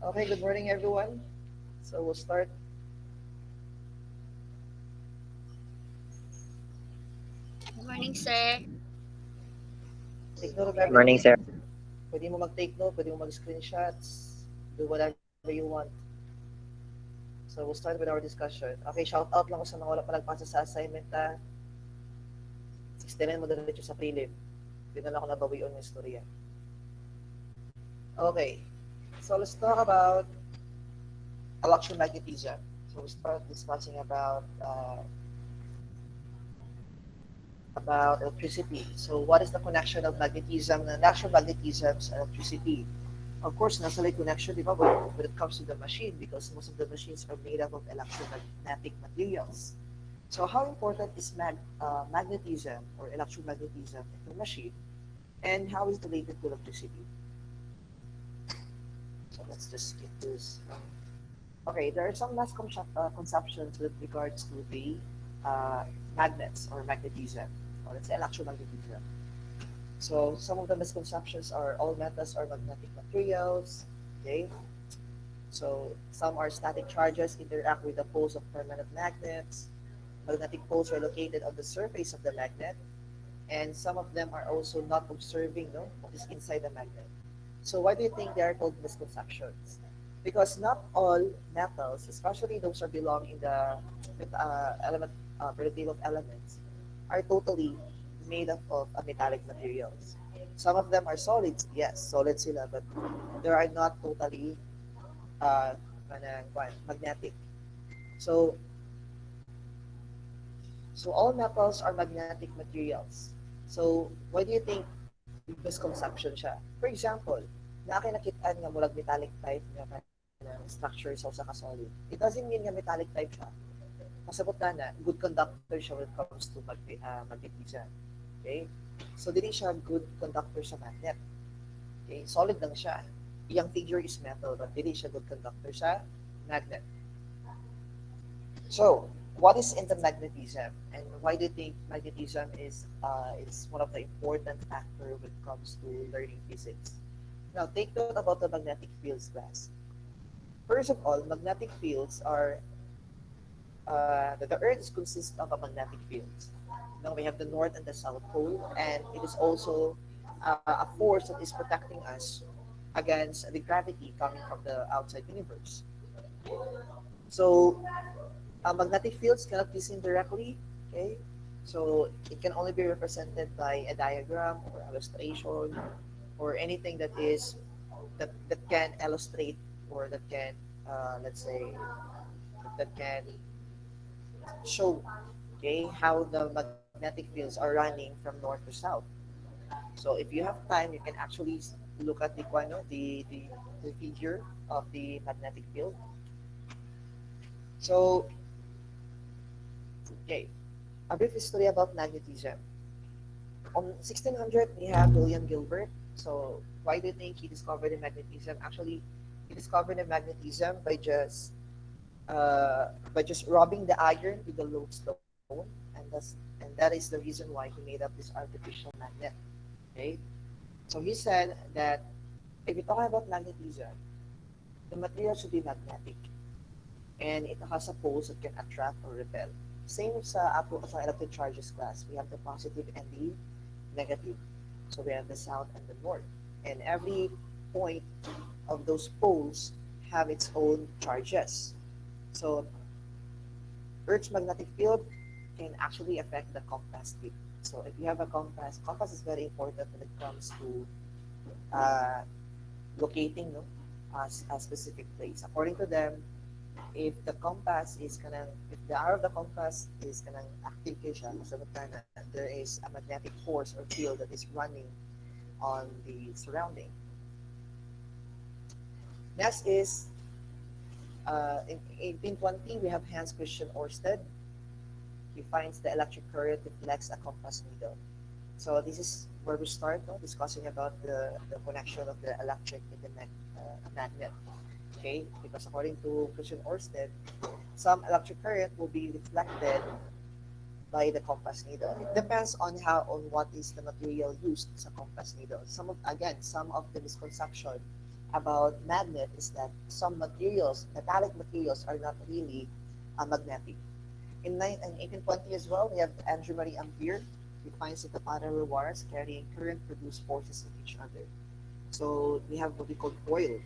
Okay, good morning, everyone. So we'll start. Good morning, sir. Take note of Good morning, everything. sir. Pwede mo mag-take note, pwede mo mag-screenshots, do whatever you want. So we'll start with our discussion. Okay, shout out lang ko sa mga wala pa nagpasa sa assignment ha. 69 mo diretso sa prelim. Hindi na lang ako nabawi on yung istorya. Okay, so let's talk about electromagnetism. So we start discussing about electricity. So what is the connection of magnetism and electromagnetism and electricity? Of course, nasa light connection, di ba, when it comes to the machine, because most of the machines are made up of electromagnetic materials. So how important is magnetism or electromagnetism in the machine, and how is it related to electricity? So let's just get this. Okay, there are some misconceptions with regards to the uh, magnets or magnetism, or let's say electromagnetism. So some of the misconceptions are all metals are magnetic materials. Okay, so some are static charges interact with the poles of permanent magnets. Magnetic poles are located on the surface of the magnet, and some of them are also not observing what is inside the magnet. So why do you think they are called misconceptions? Because not all metals, especially those that belong in the element periodic of elements, are totally made up of metallic materials. Some of them are solids, yes, solid sila, but they are not totally uh, magnetic. So, so all metals are magnetic materials. So, why do you think misconception siya? For example, na akin nakitaan nga mulag metallic type nga structure sa usa ka solid. It doesn't mean nga metallic type siya. Pasabot na good conductor siya when it comes to magnetism. Okay? So, dili siya good conductor sa magnet. Okay? Solid lang siya. Iyang figure is metal, but dili siya good conductor sa magnet. So, what is intermagnetism, and why do you think magnetism is one of the important factor when it comes to learning physics? Now, take note about the magnetic fields class. First of all, magnetic fields are the Earth consists of a magnetic fields. Now we have the North and the South Pole, and it is also a force that is protecting us against the gravity coming from the outside universe. So magnetic fields cannot be seen directly. Okay, so it can only be represented by a diagram or illustration or anything that can illustrate or that can let's say that can show how the magnetic fields are running from north to south. So if you have time, you can actually look at the figure of the magnetic field. So okay, a brief history about magnetism. On 1600, we have William Gilbert. So why do you think he discovered the magnetism? Actually, he discovered the magnetism by just rubbing the iron with the lodestone, and that is the reason why he made up this artificial magnet. Okay, so he said that if you're talking about magnetism, the material should be magnetic, and it has a poles that can attract or repel. Same sa electric charges class, we have the positive and the negative. So we have the south and the north, and every point of those poles have its own charges. So Earth's magnetic field can actually affect the compass tip. So if you have a compass is very important when it comes to uh, locating a specific place. According to them, if the arrow of the compass is kanang active kay siya, masagot na there is a magnetic force or field that is running on the surrounding. Next is in 1820 we have Hans Christian Ørsted. He finds the electric current reflects a compass needle. So this is where we start discussing about the connection of the electric in the magnet. Okay, because according to Christian Ørsted, some electric current will be reflected by the compass needle. It depends on what is the material used sa compass needle. Some of the misconception about magnet is that some materials, metallic materials, are not really magnetic. In 1820 as well, we have Andrew Marie Ampere. He finds that the parallel wires carrying current produce forces of each other. So we have what we call coil,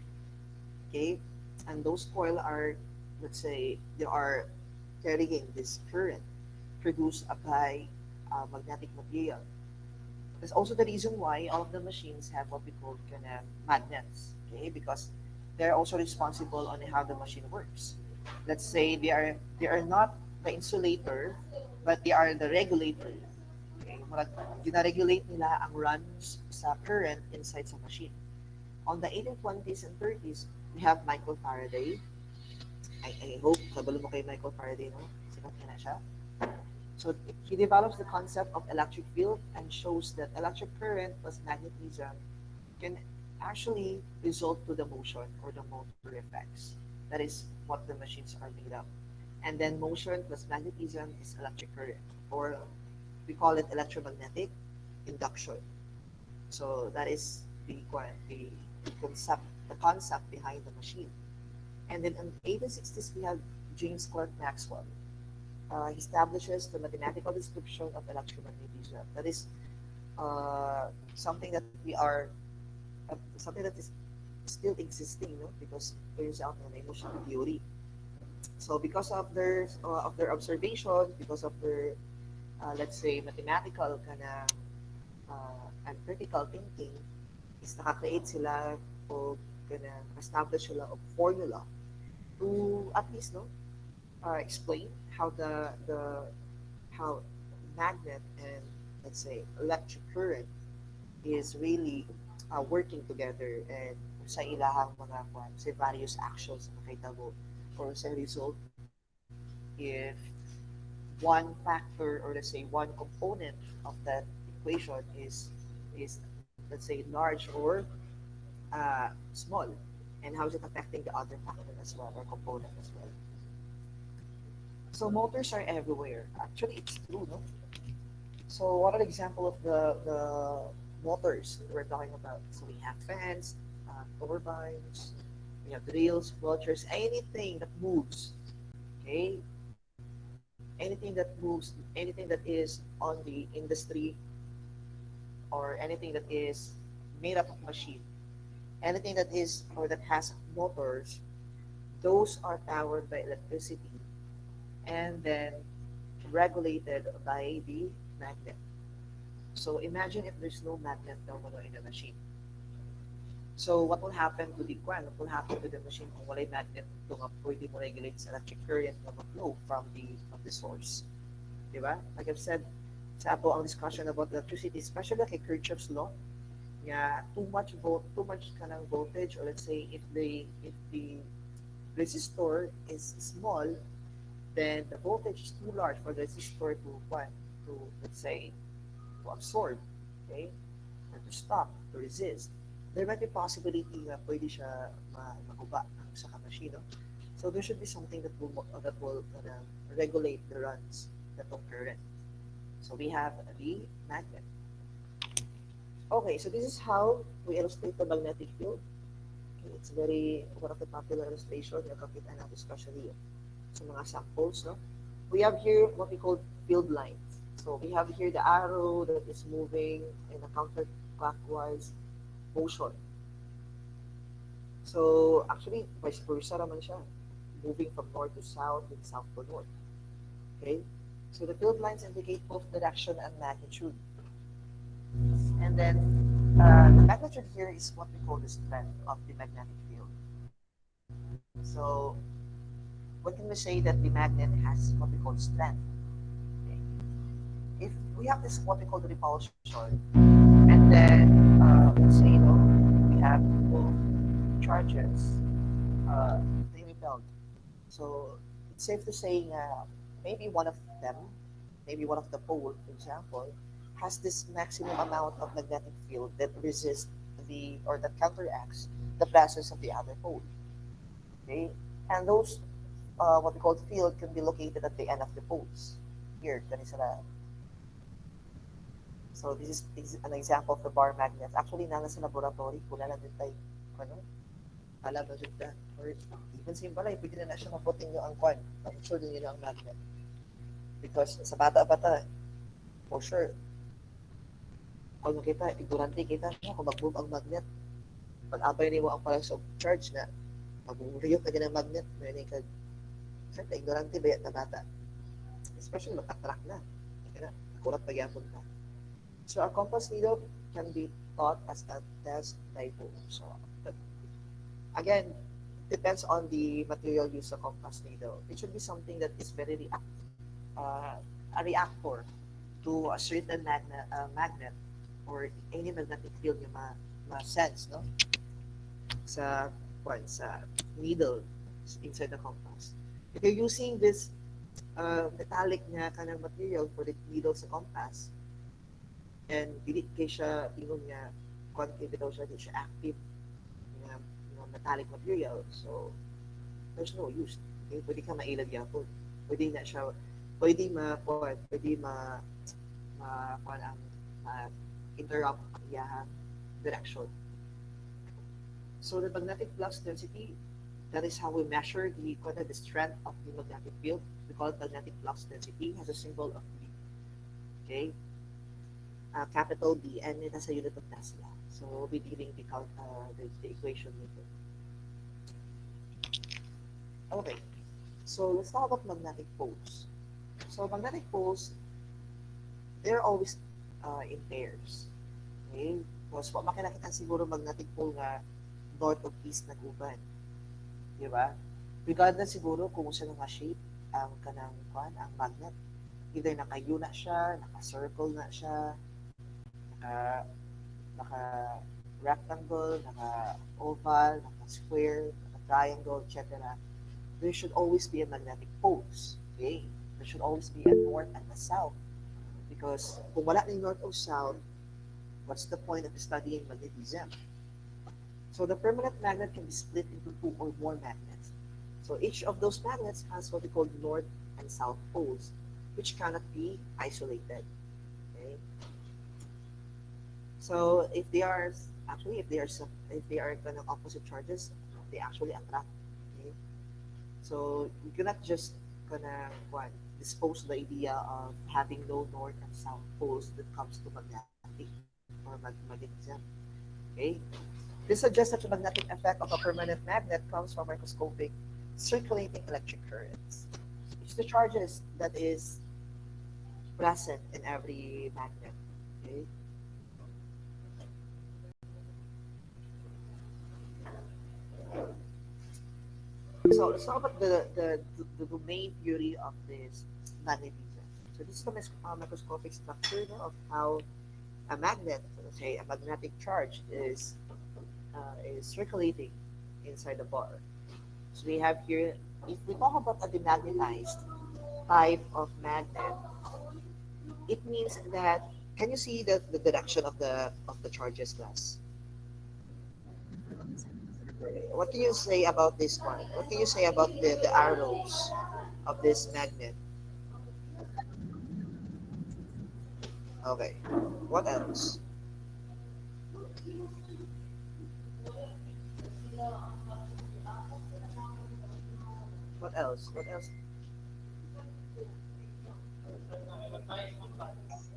okay? And those coil are, let's say, they are carrying this current produced by magnetic material. That's also the reason why all of the machines have what we call kind of magnets, okay? Because they're also responsible on how the machine works. Let's say they are not the insulator, but they are the regulator. Okay? Gina-regulate nila ang runs sa current inside sa machine. On the 1820s and 30s, we have Michael Faraday. I hope kabalo mo kay Michael Faraday, no? Sikat niya na siya. So he develops the concept of electric field and shows that electric current plus magnetism can actually result to the motion or the motor effects. That is what the machines are made of. And then motion plus magnetism is electric current, or we call it electromagnetic induction. So that is the concept behind the machine. And then in the 1860s, we have James Clerk Maxwell. He establishes the mathematical description of electromagnetism. That is something that we are something that is still existing, no? Because turns out na emotion theory. So because of their observation, because of their let's say mathematical kana and critical thinking, is naka-create sila o kana establish sila of formula to at least no explain how the how magnet and let's say electric current is really working together and sa ilahang mga kwan, sa various actions na makitabo or sa result if one factor or let's say one component of that equation is let's say large or small, and how is it affecting the other factor as well or component as well. So motors are everywhere. Actually, it's true, no? So what are the example of the motors that we're talking about? So we have fans, turbines, we have drills, vultures, anything that moves. Okay, anything that moves, anything that is on the industry, or anything that is made up of machine, anything that is or that has motors, those are powered by electricity and then regulated by the magnet. So imagine if there's no magnet daw in the machine. So what will happen to the kwan? What will happen to the machine kung walay magnet ito nga pwede mo regulate sa electric current na flow from the source? Di ba? Like I've said, sa ato ang discussion about electricity, especially kay Kirchhoff's law, nga too much kind of voltage, or let's say if the resistor is small, then the voltage is too large for the resistor to let's say to absorb, okay, or to stop, to resist. There might be possibility na pwede siya maguba sa machine. No? So there should be something that will regulate the runs that will current. So we have the magnet. Okay, so this is how we illustrate the magnetic field. Okay, it's very one of the popular illustration na kakita natin especially sa mga samples. No? We have here what we call field lines. So we have here the arrow that is moving in a counterclockwise motion. So actually, vice versa naman siya. Moving from north to south and south to north. Okay? So the field lines indicate both direction and magnitude. And then the magnitude here is what we call the strength of the magnetic field. So what can we say that the magnet has what we call strength? Okay. If we have this what we call the repulsion, and then let's say we have both charges, they repelled. So it's safe to say maybe one of them, maybe one of the pole, for example, has this maximum amount of magnetic field that resists the or that counteracts the presence of the other pole. Okay, and those what we call field can be located at the end of the poles. Here, so this is an example of the bar magnet. Actually, nana sa laboratory, kuna lang din tayo, ano? Alam na jud ka. Or even simple ay pwede na siya maputing yung angkwan. Sure din yun ang magnet. Because sa bata-bata, for sure, kung makita, ignorante kita siya kung mag-move ang magnet. Pag-abay mo ang palang sa charge na mag-riyok ka din ng magnet. Mayroon ka, siyempre, ignorante ba yan na bata? Especially mag-attract na. Kaya na, nakulat pagyapon ka. So, a compass needle can be taught as a test typo. So, but again, depends on the material used sa compass needle. It should be something that is very uh, a reactor to a certain magnet or any magnetic field yung ma-sense, no? Sa needle inside the compass. If you're using this metallic na kanang material for the needle sa compass, and dili kay siya ingon nga concave daw siya, di siya active nga metallic material. So, there's no use. Okay? Pwede ka mailag yapon. Pwede na siya, pwede ang interrupt ang iyahang direction. So the magnetic flux density, that is how we measure the strength of the magnetic field. We call it magnetic flux density. It has a symbol of B. Okay? Capital B, and it has a unit of Tesla. So we'll be dealing the equation later. Okay. So let's talk about magnetic poles. So magnetic poles, they're always in pairs. Okay? Because kung makikita siguro magnetic pole nga north of east na guban. Di ba? Regardless siguro kung sa nga shape ang ang magnet. Either naka-U na siya, naka-circle na siya, naka-rectangle, naka-oval, naka-square, naka-triangle, etc. There should always be a magnetic poles. Okay? There should always be a north and a south. Because kung wala ni north or south, what's the point of studying magnetism? So the permanent magnet can be split into two or more magnets. So each of those magnets has what we call north and south poles, which cannot be isolated. Okay. So if they are kind of opposite charges, they actually attract. Okay. So you cannot just dispose the idea of having no north and south poles when it comes to magnetic or magnetism. Okay. This suggests that the magnetic effect of a permanent magnet comes from microscopic circulating electric currents. It's the charges that is present in every magnet. Okay? So let's talk about the domain theory of this magnetism. So this is the microscopic structure of how a magnet, let's say a magnetic charge, is circulating inside the bar. So we have here, if we talk about a demagnetized type of magnet, it means that, can you see the direction of the charges, class? What can you say about this one? What can you say about the arrows of this magnet? Okay. What else? What else? What else?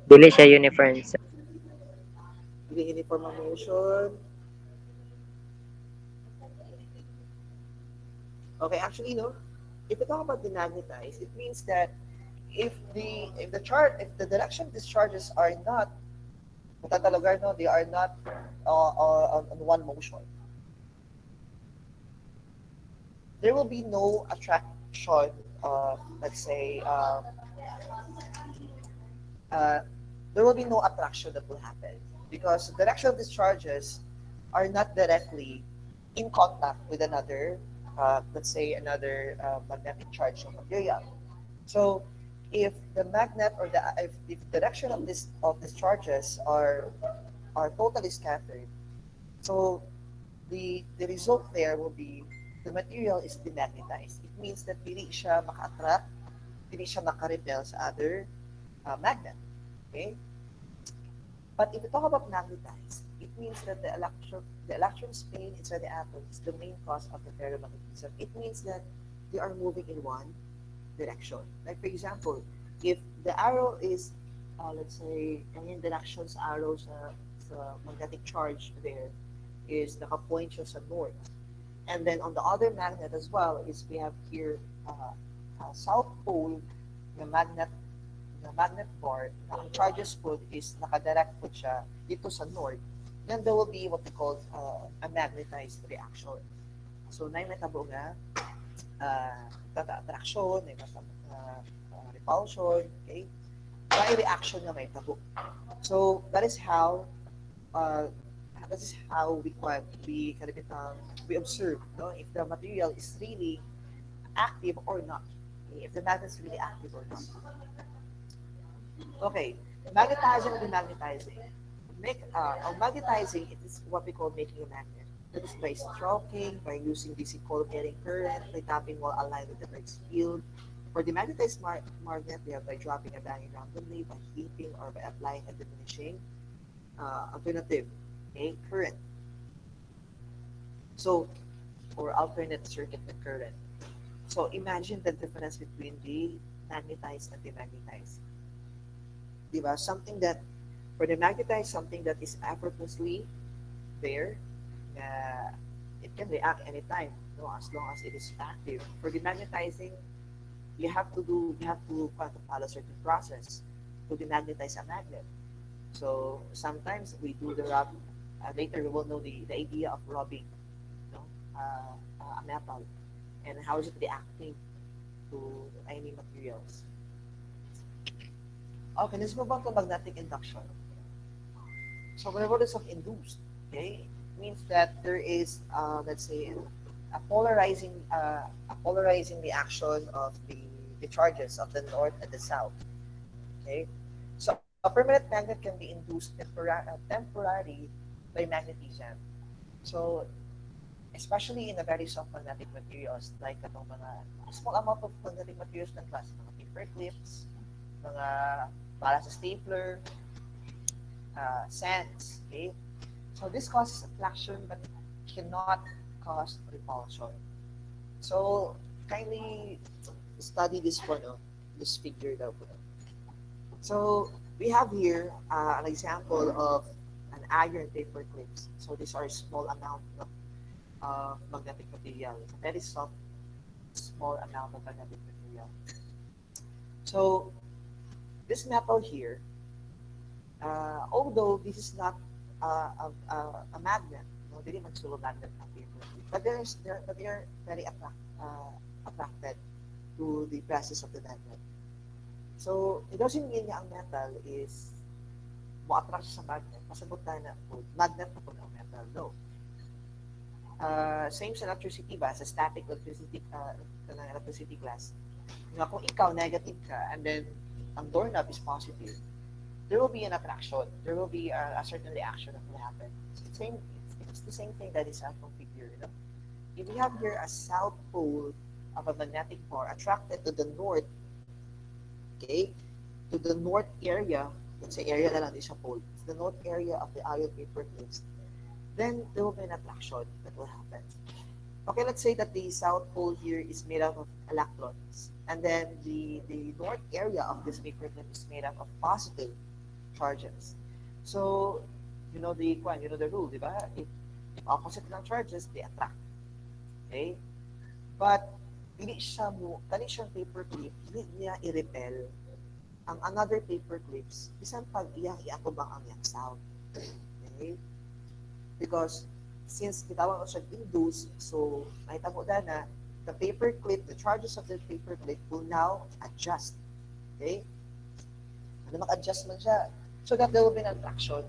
Dili siya uniform, sir. Hindi uniform ang motion. Okay, actually, no. If we talk about demagnetized, it means that if the direction of these charges are not, no, they are not on one motion, there will be no attraction. Let's say uh, there will be no attraction that will happen because the direction of these charges are not directly in contact with another, let's say another magnetic charge of material. So if the magnet or if the direction of these charges are totally scattered, so the result there will be the material is demagnetized. It means that dili siya maka-attract, dili siya maka-repel sa other magnet. Okay? But if we talk about magnetized, it means that the electron spin inside the atom is the main cause of the ferromagnetism. It means that they are moving in one direction. Like for example, if the arrow is, let's say, ang direction's arrow sa magnetic charge there is nakapoint siya sa north. And then on the other magnet as well is we have here south pole na magnet bar na ang charges po is nakadirect po siya dito sa north, then there will be what we call a magnetized reaction. So na metabo nga attraction, may repulsion, okay? May reaction nga may tabo. So uh, that is how we observe, no, if the material is really active or not, if the magnet is really active or not. Okay, magnetizing and demagnetizing. Magnetizing, it is what we call making a magnet. That is by stroking, by using DC alternating current, by tapping while aligned with the Earth's field. For the magnetized magnet, we have by dropping a banging randomly, by heating, or by applying a diminishing alternative, okay, current. So, or alternate circuit with current. So, imagine the difference between the magnetized and demagnetized. Diba? Something that, for the magnetized, something that is effortlessly there, it can react anytime, no, as long as it is active. For the magnetizing, you have to follow a certain process to demagnetize a magnet. So sometimes we do the rub. Later we will know the idea of rubbing, no, a metal and how is it reacting to any materials. Okay, let's move on to magnetic induction. So whenever there's of induced, okay, means that there is, let's say, a polarizing reaction of the charges of the north and the south. Okay, so a permanent magnet can be induced temporarily by magnetism. So especially in the very soft magnetic materials like itong mga small amount of magnetic materials ng class, mga paper clips, mga para sa stapler, sands, okay? So this causes attraction but cannot cause repulsion. So kindly study this one, no? This figure daw po. So we have here an example of an iron paper clips. So these are small amount of magnetic material, very soft, small amount of magnetic material. So this metal here, although this is not a magnet, no, they didn't solo magnet ang paper, but they are very attracted to the presence of the magnet. So it doesn't mean na ang metal is mo-attract sa magnet, pasabot tayo na po, magnet na po ng metal. No. Same sa electricity ba, sa static electricity class. Nga kung ikaw negative ka and then ang doorknob is positive, there will be an attraction. There will be a certain reaction that will happen. It's the same thing that is from figure. You know? If we have here a south pole of a magnetic bar attracted to the north, okay, to the north area, let's say area na lang sa pole, it's the north area of the iron paper clips, then there will be an attraction that will happen. Okay, let's say that the south pole here is made up of electrons, and then the north area of this paper clip is made up of positive charges. So, you know the rule, di ba? If opposite ng charges, they attract. Okay? But, dili siyang paper clip, dili niya i-repel ang another paper clips, bisan pag iatubang ang yang south. Okay? Because, since kitawag ko siya induce, so, may tamo na the paper clip, the charges of the paper clip will now adjust. Okay? Ano mag-adjust man siya? So that there will be an attraction.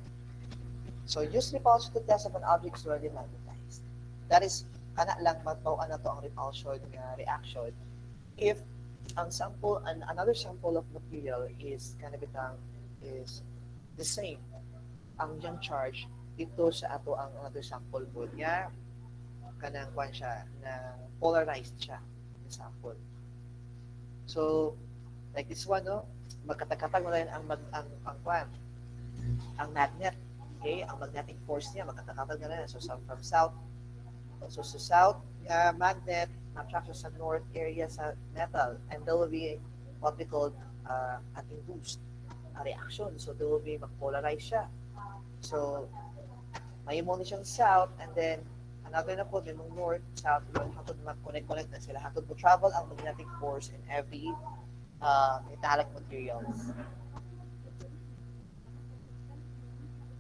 So use repulsion to test if an object is already magnetized. That is, kana lang magpauan na to ang repulsion reaction. If ang sample, another sample of material is is the same, ang yung charge dito sa ato ang another sample po niya, kanang kwan siya, na polarized siya, the sample. So, like this one, no? Magkatakatag mo rin ang magnet. Okay, ang magnetic force niya, magkakatanggal ka na. So, from south, so sa south magnet, attraction sa north area sa metal, and there will be what we call an induced reaction. So, there will be mag-polarize siya. So, may mo siyang south, and then another na po, yung north, south, yun, hatod mag-connect na sila. Hatod mo travel ang magnetic force in every metallic materials.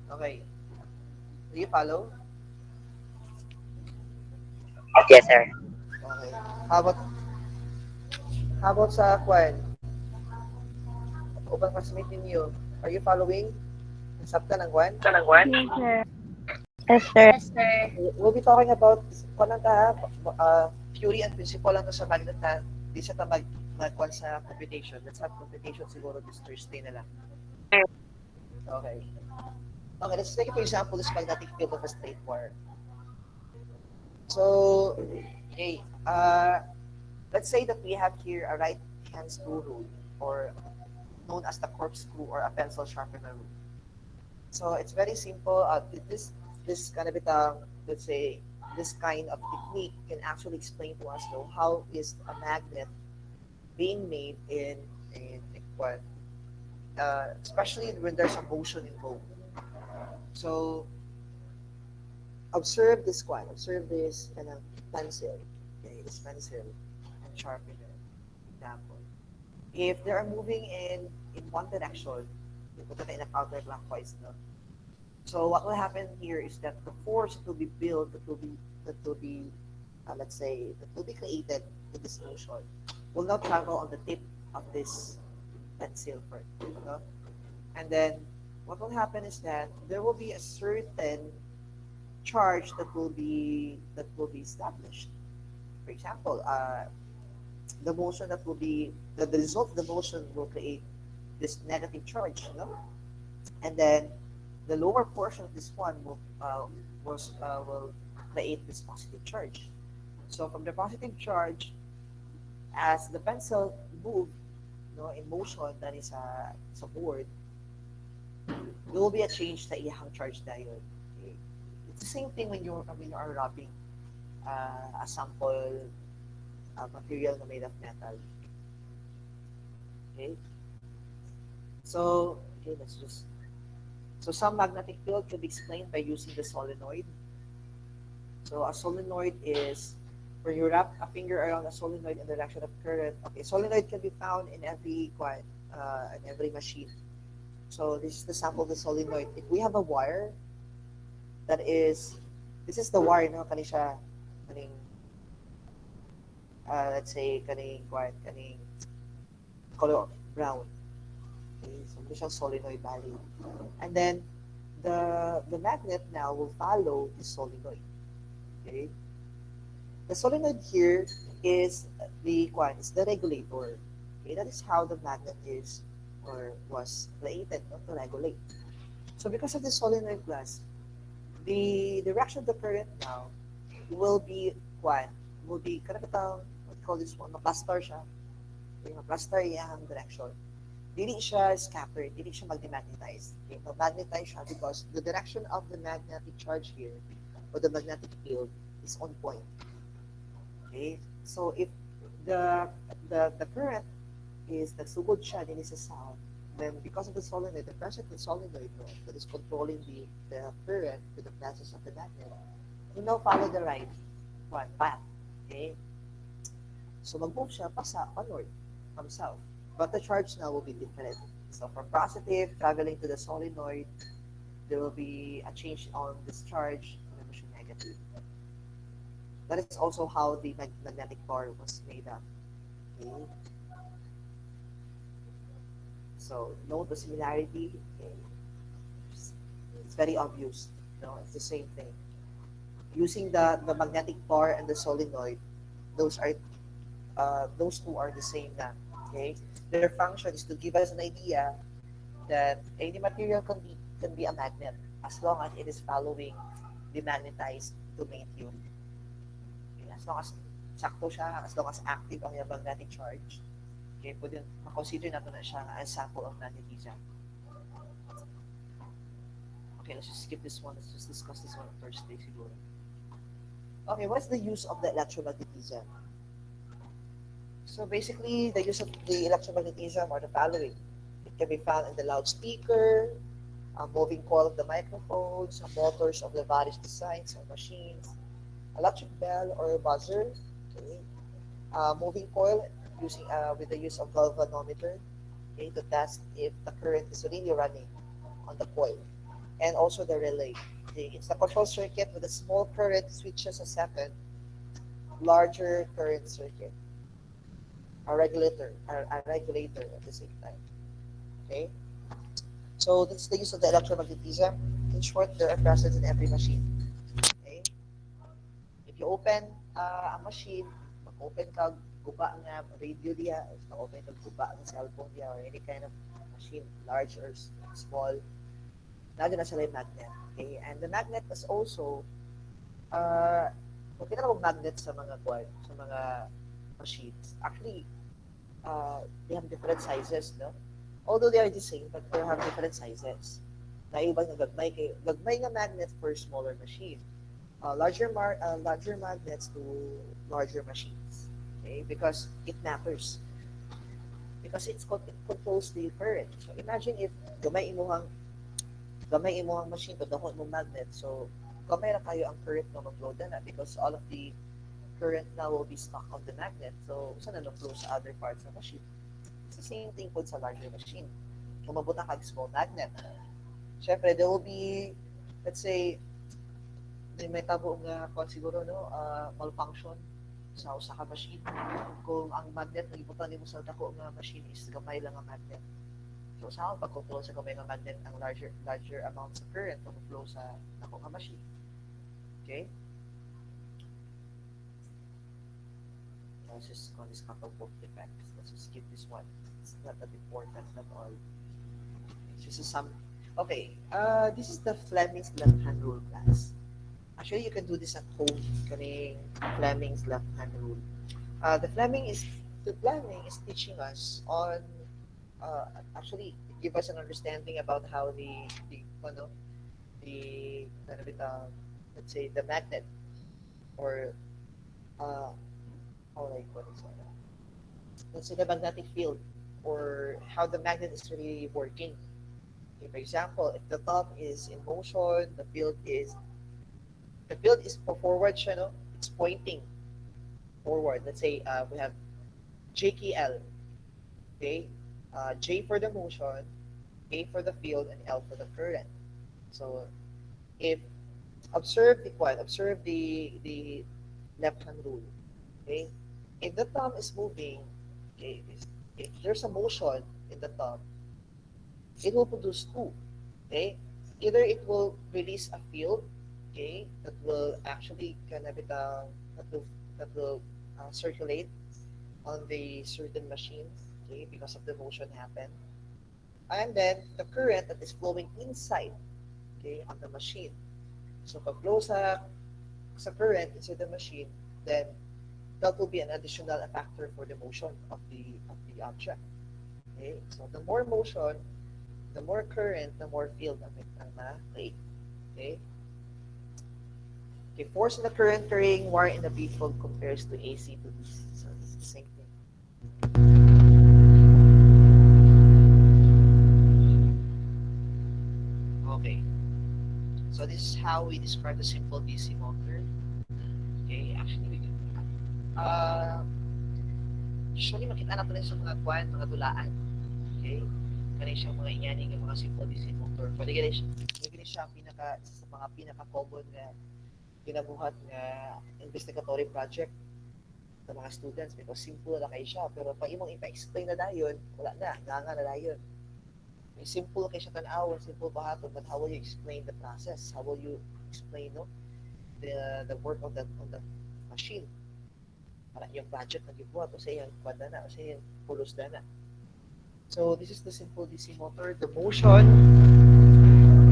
Okay. Do you follow? Yes, sir. Okay. How about sa kwan? Upang classmate ninyo, are you following? Nasabta ng kwan? Yes, sir. Yes, sir. Yes, sir. We'll be talking about kwan lang ta, theory and principle lang to sa magnet na di siya ta magkwan sa computation. Let's have computation siguro this Thursday na lang. Okay. Okay, let's take for example this magnetic field of a straight wire. So, okay, let's say that we have here a right hand screw rule, or known as the corkscrew or a pencil sharpener rule. So it's very simple. This kind of let's say this kind of technique can actually explain to us though how is a magnet being made in what especially when there's a motion involved. So observe this kind of pencil, okay, this pencil and sharpener example. If they are moving in one direction, we put it in a counterclockwise, no? So what will happen here is that the force that will be built, that will be let's say that will be created in this motion, will now travel on the tip of this pencil first, no? And then what will happen is that there will be a certain charge that will be established. For example, the motion that will be the result of the motion will create this negative charge, no? And then the lower portion of this one will create this positive charge. So from the positive charge, as the pencil move, no, in motion, that is sa board, there will be a change sa iyang charge diode. Okay? It's the same thing when you are rubbing a sample material na made of metal. Okay. So okay, so some magnetic field can be explained by using the solenoid. So a solenoid is where you wrap a finger around a solenoid in the direction of current. Okay, solenoid can be found in every machine. So this is the sample of the solenoid. If we have a wire that is, this is the wire, no, kani siya, kaning, let's say kaning color brown. Okay, so this is solenoid value, and then the magnet now will follow the solenoid. Okay, the solenoid here is the regulator. Okay, that is how the magnet is or was created, not to regulate. So because of the solenoid glass, the direction of the current now will be what we call this one, maplastar siya. Okay, maplastar iyang direction. Dili siya scattered, dili siya mag-demagnetize. Okay, mag-magnetize siya because the direction of the magnetic charge here, or the magnetic field, is on point. Okay, so if the current is nagsugod siya din sa south, then because of the solenoid, the pressure of the solenoid, no, that is controlling the current to the classes of the magnet, will now follow the right path. Okay, so mag-move siya onward from south, but the charge now will be different. So from positive traveling to the solenoid, there will be a change on this charge and then negative. That is also how the magnetic bar was made up. Okay. So note the similarity. Okay. It's very obvious. No, it's the same thing. Using the magnetic bar and the solenoid, those two are the same na. Okay. Their function is to give us an idea that any material can be a magnet as long as it is following the magnetized domain theory. Okay. As long as sakto siya, as long as active ang yung magnetic charge, okay, pwede makonsider natin na siya as sample of magnetism. Okay, let's just skip this one. Let's just discuss this one on Thursday, siguro. Okay, what's the use of the electromagnetism? So basically, the use of the electromagnetism are the following. It can be found in the loudspeaker, a moving coil of the microphones, motors of the various designs or machines, electric bell or buzzer, okay, moving coil using with the use of galvanometer, okay, to test if the current is really running on the coil, and also the relay. Okay, it's the control circuit with a small current switches a second, larger current circuit, a regulator at the same time. Okay, so that's the use of the electromagnetism. In short, they are present in every machine. Okay, if you open a machine, mag-open ka, guba nga radio diya, or na-open ka guba ng cellphone diya, or any kind of machine, large or small, lagi na sila yung magnet. Okay? And the magnet is also, kung tinatawag magnet sa mga sa mga machines, actually, they have different sizes, no? Although they are the same, but they have different sizes. Na ibang gagmay nga magnet for smaller machine. Larger magnets to larger machines. Okay, because it matters. Because it controls the current. So imagine if gamay imuhang machine to dahon mo magnet. So gamay ra kayo ang current na mag-flow na because all of the current now will be stuck on the magnet. So saan na flow sa other parts of the machine? It's the same thing po sa larger machine. Kung mabuta kag small magnet, syempre there will be, let's say, may tabo nga kung siguro no malfunction sa usa ka machine kung ang magnet na ibutan nimo sa dako nga machine is gamay lang ang magnet, so sa akong pag-control sa gamay nga magnet ang larger amounts of current to flow sa dako nga machine. Okay, let's just on this couple of effects, let's just skip this one, it's not that important at all. It's just some. Okay, this is the Fleming's left hand rule class. Actually, you can do this at home. Kaning Fleming's left-hand rule. The Fleming is teaching us on actually give us an understanding about how the let's say the magnet or how do I put it? Let's say the magnetic field or how the magnet is really working. Okay, for example, if the thumb is in motion, the field is forward siya, no? It's pointing forward. Let's say we have JKL. Okay? J for the motion, A for the field, and L for the current. So if observe the left hand rule. Okay? If the thumb is moving, okay, if there's a motion in the thumb, it will produce two. Okay? Either it will release a field, okay, that will actually circulate on the certain machine, okay, because of the motion happen, and then the current that is flowing inside, okay, on the machine. So pag flow sa current inside the machine, then that will be an additional factor for the motion of the object. Okay, so the more motion, the more current, the more field ang na-create. Okay. Okay, force in the current carrying wire in the B-fold compares to AC to DC. So it's the same thing. Okay. So this is how we describe the simple DC motor. Okay, actually, usually makita natin sa mga mga dulaan. Okay? Kaya siyang mga inyaning ng mga simple DC motor. Pwede siya sa mga pinaka-common na ginabuhat nga investigatory project sa mga students because simple na kayo siya. Pero pag imong ipa-explain na dayon, wala na, nga na dayon. May simple kayo siya tanaw, simple pahatod, but how will you explain the process? How will you explain the work of the machine? Para yung budget na gibuhat, o sa yung kwanda na, o sa yung pulos na. So this is the simple DC motor. The motion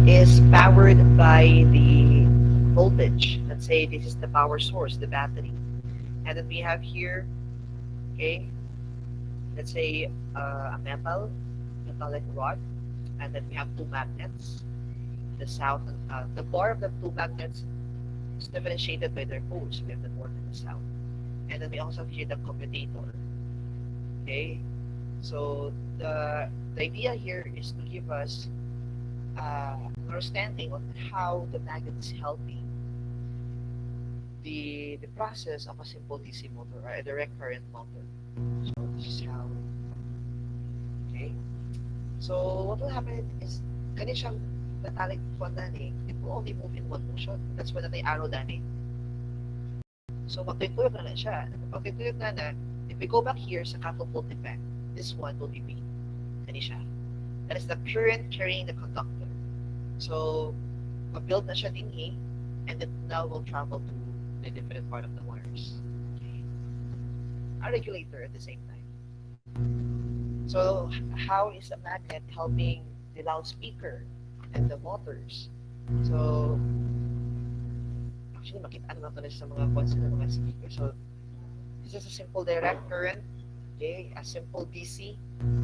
is powered by the voltage. Let's say this is the power source, the battery. And then we have here, okay, let's say a metallic rod, and then we have two magnets. the south, the bar of the two magnets is differentiated by their poles. We have the north and the south. And then we also have here the commutator. Okay, so the idea here is to give us understanding on how the magnet is helping the process of a simple DC motor or a direct current motor. So this is how, okay. So what will happen is, ganun siyang metallic one dani, it will only move in one motion. That's why natin arrow dani. So magtutuyok na lang siya. Magtutuyok na, if we go back here sa catapult effect, this one will be V. Ganun siya. That is the current carrying the conductor. So, mabuild na siya din and it now will travel to the different part of the wires. Okay. A regulator at the same time. So, how is a magnet helping the loudspeaker and the motors? So, actually, makita naman ito sa mga points ng mga speaker. So, this is a simple direct current, okay, a simple DC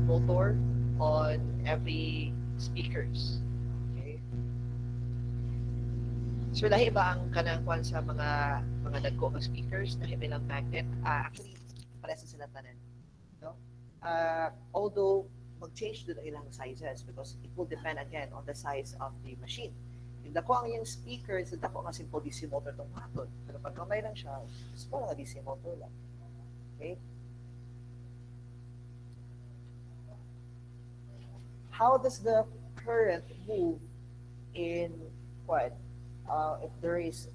motor on every speakers. Okay. So, lahi ba ang kanang kwan sa mga dagko ng speakers? Lahi ba lang magnet? Actually, parehas sila tanan. No? Although, mag-change din ang ilang sizes because it will depend again on the size of the machine. Yung dako ang yung speakers, yung dako ang simple DC motor itong hatod. Pero pag kamay lang siya, small na DC motor lang. Okay? How does the current move in what? If there is,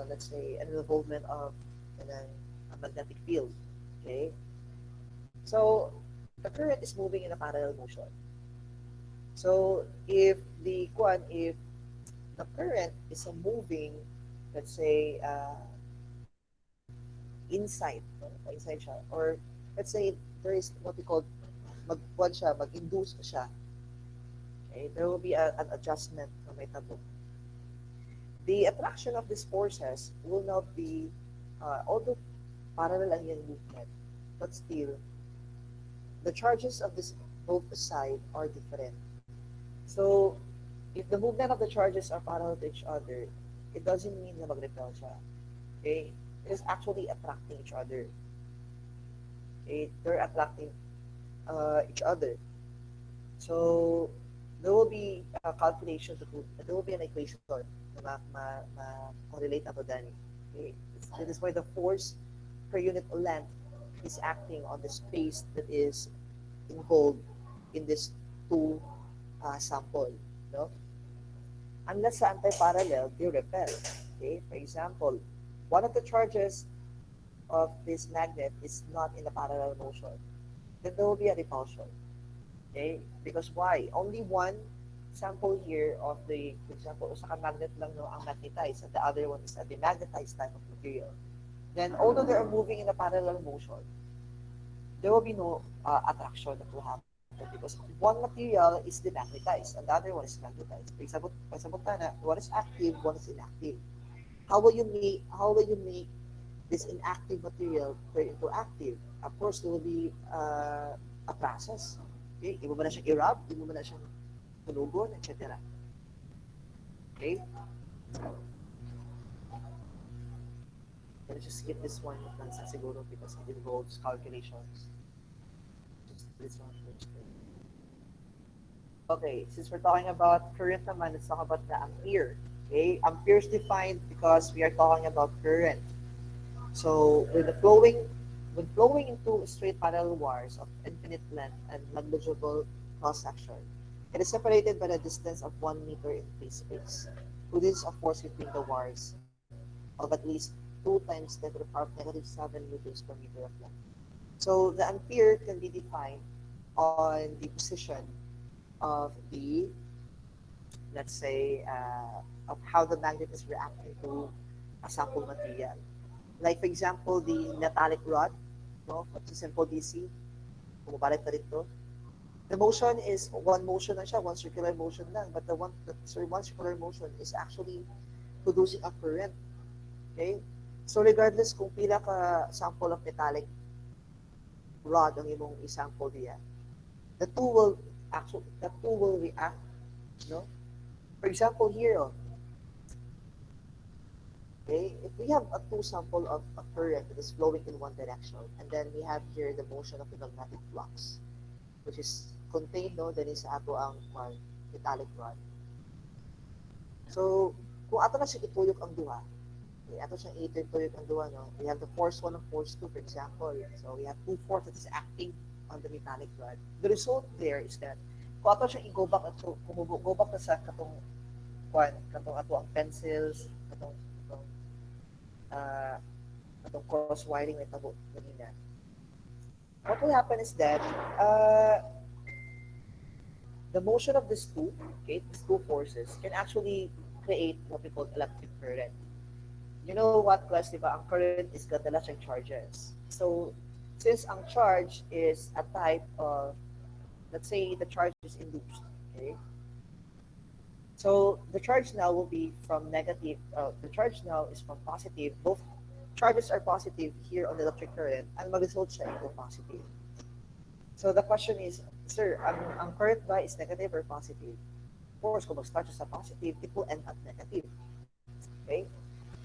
let's say, an involvement of a magnetic field. Okay? So, the current is moving in a parallel motion. So, if the current is moving, let's say, inside, no? Inside siya, or let's say there is what we call mag-induce siya. Okay? There will be an adjustment na may tabo. The attraction of these forces will not be, although parallel ang yung movement, but still, the charges of this both side are different. So, if the movement of the charges are parallel to each other, it doesn't mean na mag-repel siya. Okay? It is actually attracting each other. Okay? They're attracting each other. So, there will be a calculation there will be an equation na correlate na to dani. Okay? That is why the force per unit length is acting on the space that is involved in this two sample. No? Unless sa anti-parallel, they repel. Okay? For example, one of the charges of this magnet is not in a parallel motion. Then there will be a repulsion. Okay? Because why? Only one sample here of the, for example, sa magnet lang no, ang magnetized, and the other one is a demagnetized type of material. Then, although they are moving in a parallel motion, there will be no attraction that will happen because one material is demagnetized and the other one is magnetized. For example, one is active, one is inactive. How will you make this inactive material turn into active? Of course, there will be a process. Okay, iba mo na siyang i-rub, iba mo na siyang tunugon, etc. Okay. Let's just skip this one siguro because it involves calculations. Just this one first. Okay, since we're talking about current naman, let's talk about the ampere. Okay, ampere is defined because we are talking about current. So when flowing into straight parallel wires of infinite length and negligible cross section, it is separated by the distance of 1 meter in free space. Produces a force between the wires of at least 2 times 10 to the power of -7 newtons per meter of length. So the ampere can be defined on the position of the, let's say, of how the magnet is reacting to a sample material. Like for example, the metallic rod, no, it's a simple DC, bumabalik pa rito. The motion is one motion lang siya, one circular motion lang, but one circular motion is actually producing a current. Okay? So regardless kung pila ka sample of metallic rod ang imong i-sample diya, the two will react, no? For example, here, okay, if we have a two sample of a current that is flowing in one direction, and then we have here the motion of the magnetic flux, which is contained no din sa ato ang metallic rod. So, kung ato na siya ituyok ang duha, okay, ato siyang ituyok ang duha, no? We have the force 1 and force 2, for example. So, we have two forces that is acting on the metallic rod. The result there is that, kung ato siyang i-go back, go back na sa katong ato ang pencils, uh, katong cross wiring na tabo kanina. What will happen is that the motion of these two, okay, these two forces can actually create what we call electric current. You know what, class, diba? Ang current is kadala siyang charges. So, since ang charge is a type of, let's say the charge is induced, okay? So, the charge now will be from negative, the charge now is from positive. Both charges are positive here on the electric current, and mag-result siya into positive. So, the question is, sir, ang current ba is negative or positive? Of course, kung mag-start siya sa positive, it will end up negative. Okay?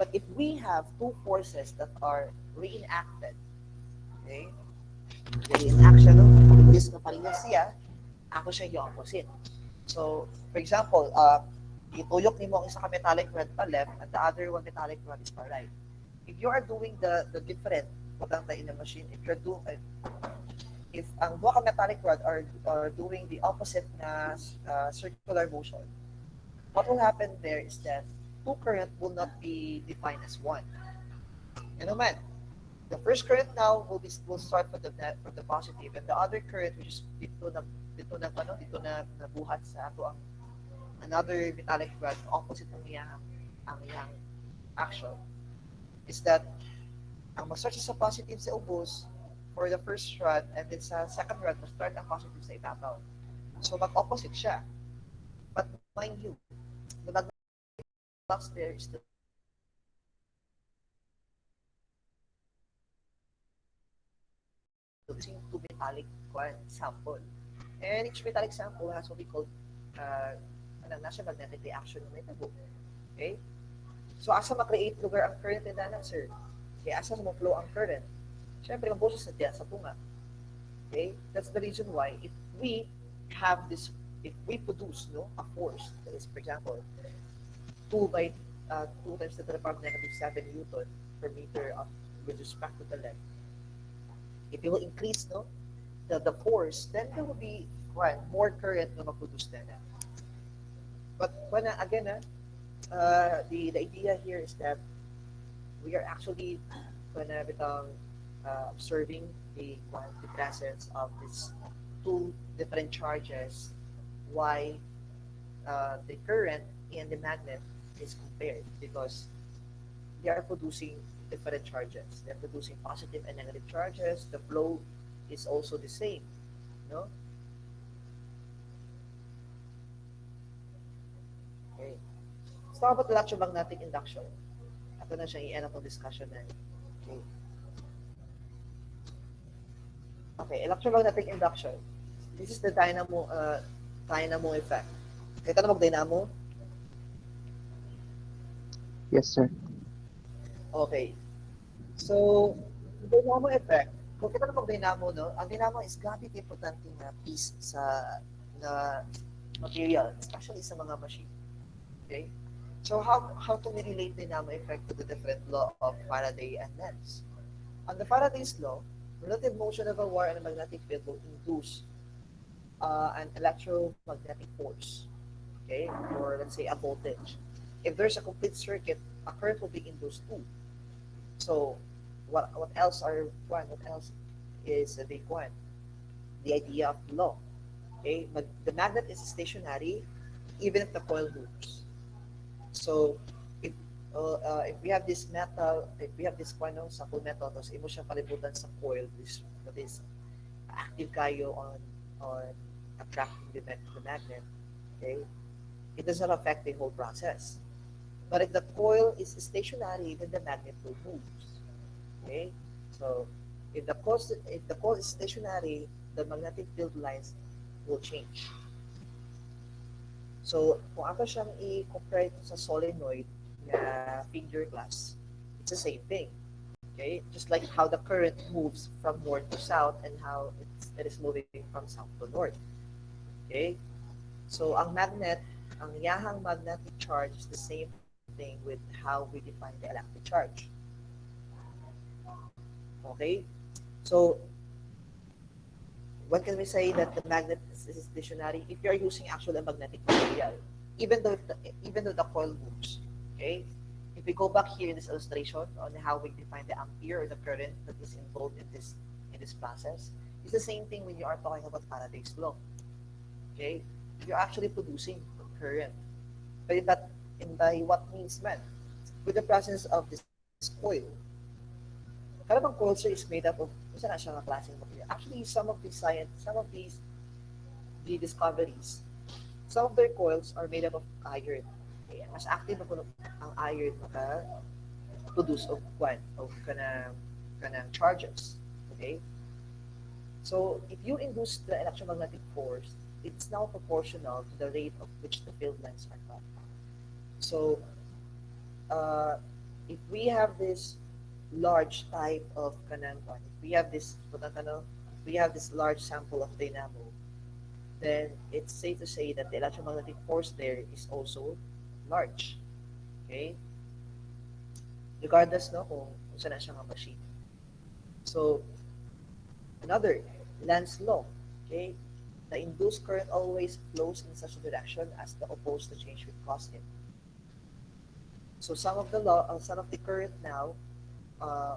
But if we have two forces that are reenacted, okay? The reenaction, no? This na parehas siya, ako siya yung opposite. So, for example, ituyok ni mo ang isa ka metallic rod pa left and the other one metallic rod is pa right. If you are doing the different, putang tayo in the machine, if ang duha ka metallic rod are doing the opposite na circular motion, what will happen there is that two current will not be defined as one. Ano man, the first current now will start from the positive, and the other current which is dito na nabuhat sa ato ang another metallic rod opposite ang iyang action is that ang mag-start sa positive sa ubos for the first rod, and then sa second rod mag-start ang positive sa ibabaw. So mag-opposite siya. But mind you, the magnetic flux there is still using two metallic sample. And each metallic sample has what we call nasa magnetic reaction ng metabo. Okay? So, asa ma-create lugar ang current and dana, sir? Okay, asa mo-flow ang current? Siyempre, maboses na diya sa tunga. Okay? That's the reason why if we produce a force, that is, for example, 2 times 10 to the power of negative 7 Newton per meter with respect to the length, if you will increase the force, then there will be more current na ma-produce na. But when again, the idea here is that we are actually observing the presence of these two different charges, why the current and the magnet is compared, because they are producing different charges. They're producing positive and negative charges. The flow is also the same, no? Okay. Let's talk about electromagnetic induction. Ito na siyang i-end ang discussion na. Okay. Okay, electromagnetic induction. This is the dynamo effect. Kita na mag-dynamo? Yes, sir. Okay. So, the dynamo effect, kung kita na mag-dynamo, no, ang dynamo is grabe importante na piece na material, especially sa mga machine. Okay? So, how can we relate dynamo effect to the different law of Faraday and Lenz? On the Faraday's law, relative motion of a wire and a magnetic field will induce an electromagnetic force, okay, or let's say a voltage. If there's a complete circuit, a current will be induced too. So, what else is a big one? The idea of the law. Okay, but the magnet is stationary even if the coil moves. So, if we have this metal, if we have this sample metal, tapos imo siyang palibutan sa coil, that is active kayo on attracting the magnet, okay, it does not affect the whole process. But if the coil is stationary, then the magnet will move. Okay, so if the coil is stationary, the magnetic field lines will change. So, kung ako siyang i-compare ito sa solenoid na finger glass, it's the same thing. Okay? Just like how the current moves from north to south and how it is moving from south to north. Okay? So, ang magnet, ang yahang magnetic charge is the same thing with how we define the electric charge. Okay? So, when can we say that the magnet is stationary? If you are using actual a magnetic material, even though the coil moves. Okay? If we go back here in this illustration on how we define the ampere or the current that is involved in this process, it's the same thing when you are talking about Faraday's law. Okay? You're actually producing current. By that, and by what means man? With the presence of this coil. Karabang coil sir is made up of, isa na siya nga klaseng material. Actually, some of the discoveries, some of their coils are made up of iron. Okay? Mas active na kuno ang iron maka-produce of kanang charges. Okay? So, if you induce the electromagnetic force, it's now proportional to the rate of which the field lengths are cut. So, uh, if we have this large type of if we have this we have this large sample of dynamo, then it's safe to say that the electromagnetic force there is also large. Okay? Regardless no kung saan na siya nga machine. So, another, Land's law. Okay? The induced current always flows in such a direction as the opposed to change would cause it. So some of the current now, uh,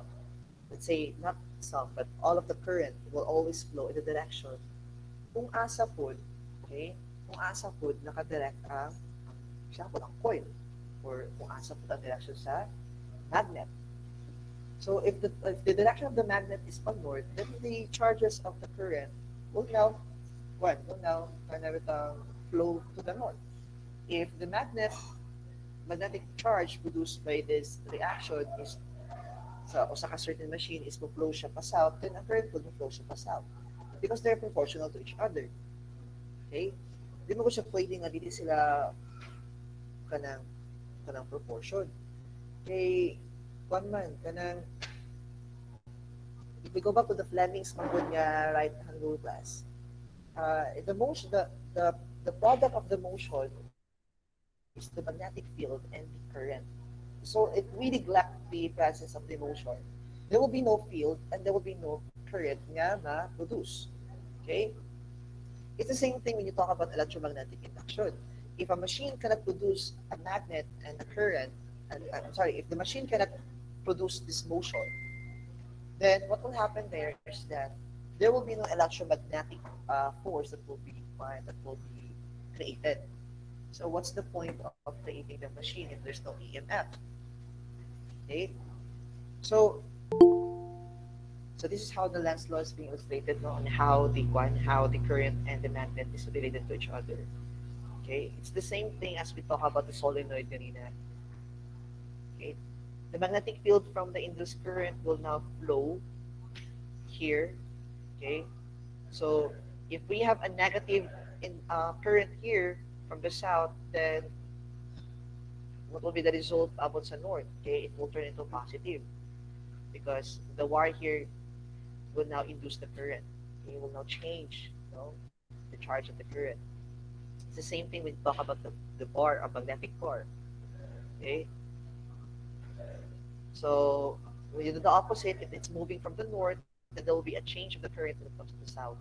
let's say not some, but all of the current will always flow in the direction kung asa pod, okay? Kung asa pod nakadirect ang siya pod ang coil or kung asa pod ang direction sa magnet. So if the direction of the magnet is pa north, then the charges of the current will now will now kind of flow to the north. If the magnetic charge produced by this reaction is sa certain machine is flow siya pa south, then ang current will flow siya pa south. Because they're proportional to each other. Okay? Di mo ko siya pwede nga dili sila kanang proportion. Kay kwan man kanang if we go back to the Fleming's mangod nga right hand rule class, the motion the product of the motion is the magnetic field and the current. So if we neglect the presence of the motion, there will be no field and there will be no current nga ma-produce. Okay? It's the same thing when you talk about electromagnetic induction. If a machine cannot produce a magnet and a current, I'm sorry, if the machine cannot produce this motion, then what will happen there is that there will be no electromagnetic force that will be created. So what's the point of creating the machine if there's no EMF? Okay, so this is how the Lenz's law is being illustrated no, on how the current and the magnet is related to each other. Okay, it's the same thing as we talk about the solenoid kanina. Okay, the magnetic field from the induced current will now flow here. Okay, so if we have a negative current here from the south, then what will be the result about sa north? Okay, it will turn into positive because the wire here will now induce the current. It will now change the charge of the current. It's the same thing when you talk about the bar, a magnetic bar. Okay, so when you do the opposite, if it's moving from the north, then there will be a change of the current when it comes to the south.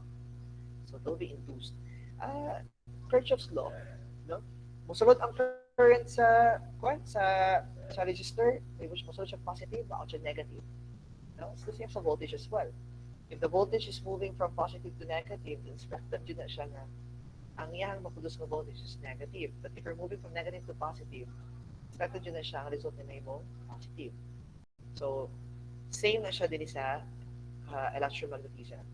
So they'll be induced. Kirchhoff's law, no? Mosulod ang current sa register, which mosulod siya positive, baka siya negative. No? It's the same sa voltage as well. If the voltage is moving from positive to negative, then expected yun na siya nga ang iyang maproduce ng voltage is negative. But if you're moving from negative to positive, expected yun na siya ang result na mo positive. So, same na siya din sa electromagnetism.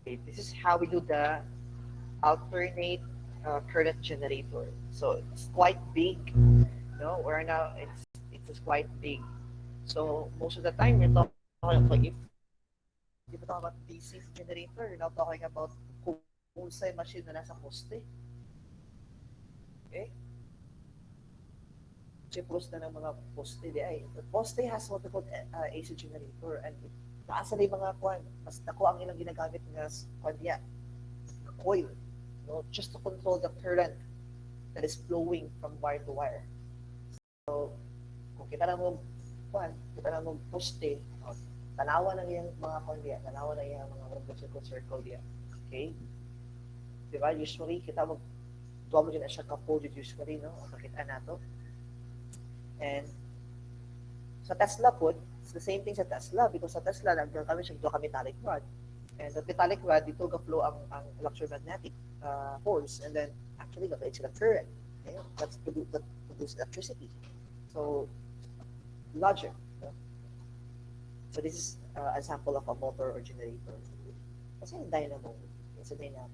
Okay, this is how we do the alternate current generator. So it's quite big. No, we're now it's quite big. So most of the time you're talking about if you talk about DC generator, you're not talking about coal usay machine na nasa poste. Okay? Chipros na ng mga poste di ay. The poste has what we call AC generator and taas na yung mga kwan. Mas dako ang ilang ginagamit nga kwan diya. Coil. No? Just to control the current that is flowing from wire to wire. So, kung kita na mo kwan, kita na mo poste, tanawa na yung mga kwan diya, tanawa na yung mga circle diya. Okay? Diba? Usually, kita mo tuwa mo dyan na siya kapoded usually, no? O nakita na to. And sa Tesla po, it's the same thing sa Tesla because sa Tesla, nagkakamit siya dito ka metallic rod. And the metallic rod, dito ka-flow ang electromagnetic force and then actually it's the current. Okay? That produce electricity. So, logic. No? So this is an example of a motor or generator. Kasi yung dynamo. It's a dynamo.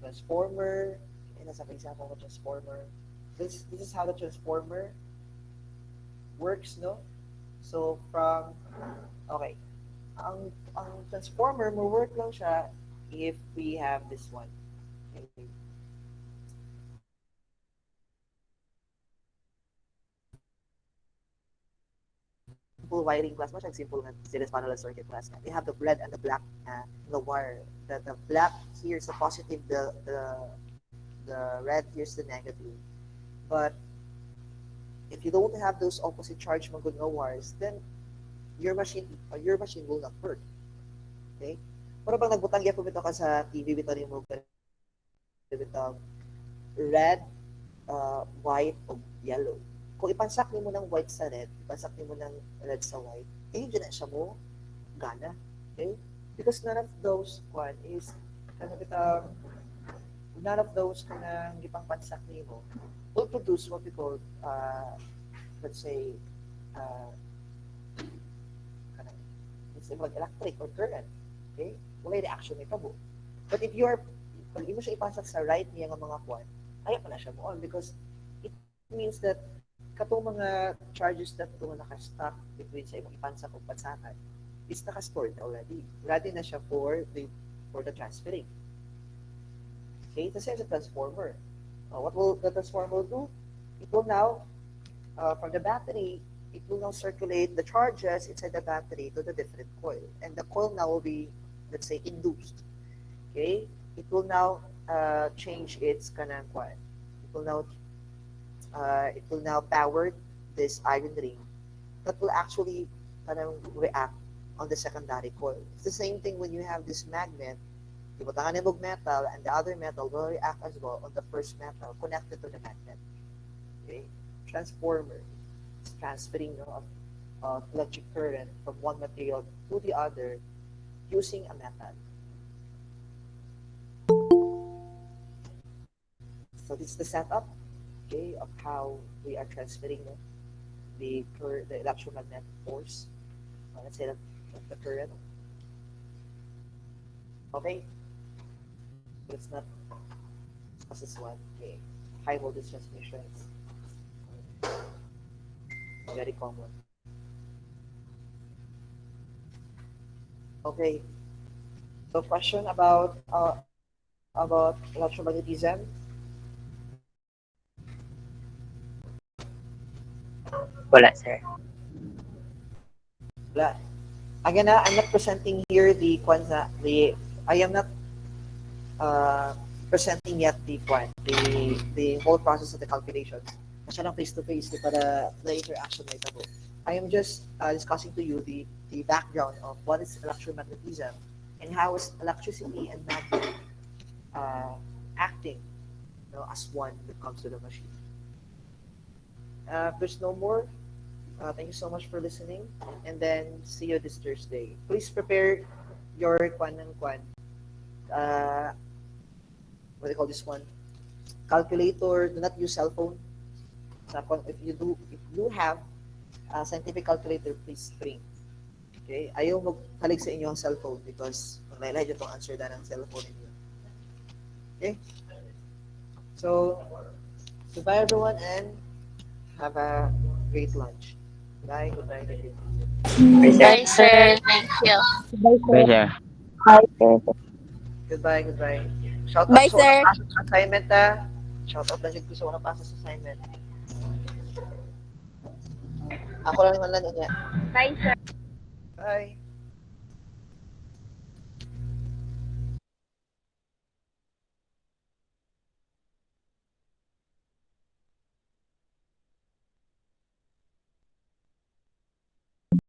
Transformer. And that's an example of a transformer. This is how the transformer works, no? So from okay, ang transformer mo work lang siya if we have this one. Okay. Simple wiring class, much like simple series parallel circuit class. They have the red and the black the wire. The black here is the positive, the red here is the negative. But if you don't have those opposite charge mga good no wires, then your machine will not work. Okay? Pero bang nagbutang gyapon bitaw ka sa TV bitaw nimo bitaw red, white o yellow. Kung ipansak nimo ng white sa red, ipansak nimo ng red sa white, eh yun na siya mo gana. Okay? Because none of those one is none of those kanang gipang pansak nimo will produce what we call let's say let's say electric or current. Okay? Wala reaction may kabo. But if pag mo siya ipasak sa right niya nga mga kwan, ayaw pa na siya mo on because it means that katong mga charges that ito naka-stock between sa imong ipansak o pansakan is naka-stored already. Ready na siya for the transferring. Okay? The same as a transformer. What will the transformer do? It will now, from the battery, it will now circulate the charges inside the battery to the different coil. And the coil now will be, let's say, induced. Okay? It will now change its kanang coil. It will now power this iron ring that will actually kanang react on the secondary coil. It's the same thing when you have this magnet. Ibutangan ni metal and the other metal will react as well on the first metal connected to the magnet. Okay? Transformer is transferring of electric current from one material to the other using a metal. So this is the setup, okay, of how we are transferring the electromagnetic force. Let's say the current. Okay. Let's not discuss this one. Okay. High voltage transmissions. Very common. Okay. So question about electromagnetism. Wala, sir. Wala. Again, I'm not presenting here I am not presenting yet the whole process of the calculations. Masya lang face-to-face para the interaction na ito. I am just discussing to you the background of what is electromagnetism and how is electricity and magnet acting as one when it comes to the machine. If there's no more, thank you so much for listening, and then see you this Thursday. Please prepare your what do you call this one? Calculator. Do not use cell phone. If you have a scientific calculator, please bring. Okay? Ayaw magkalig sa inyo ang cellphone because maglaylay itong answer na ng cellphone ninyo. Okay? So, goodbye everyone and have a great lunch. Bye. Goodbye. Bye, sir. Bye, sir. Thank you. Bye, sir. Bye, sir. Bye, sir. Goodbye, goodbye. Shout out Bye, sa sir. nakapasa sa assignment, ha? Shout out lang ko sa nakapasa sa assignment. Ako lang naman lang niya. Bye, sir. Bye.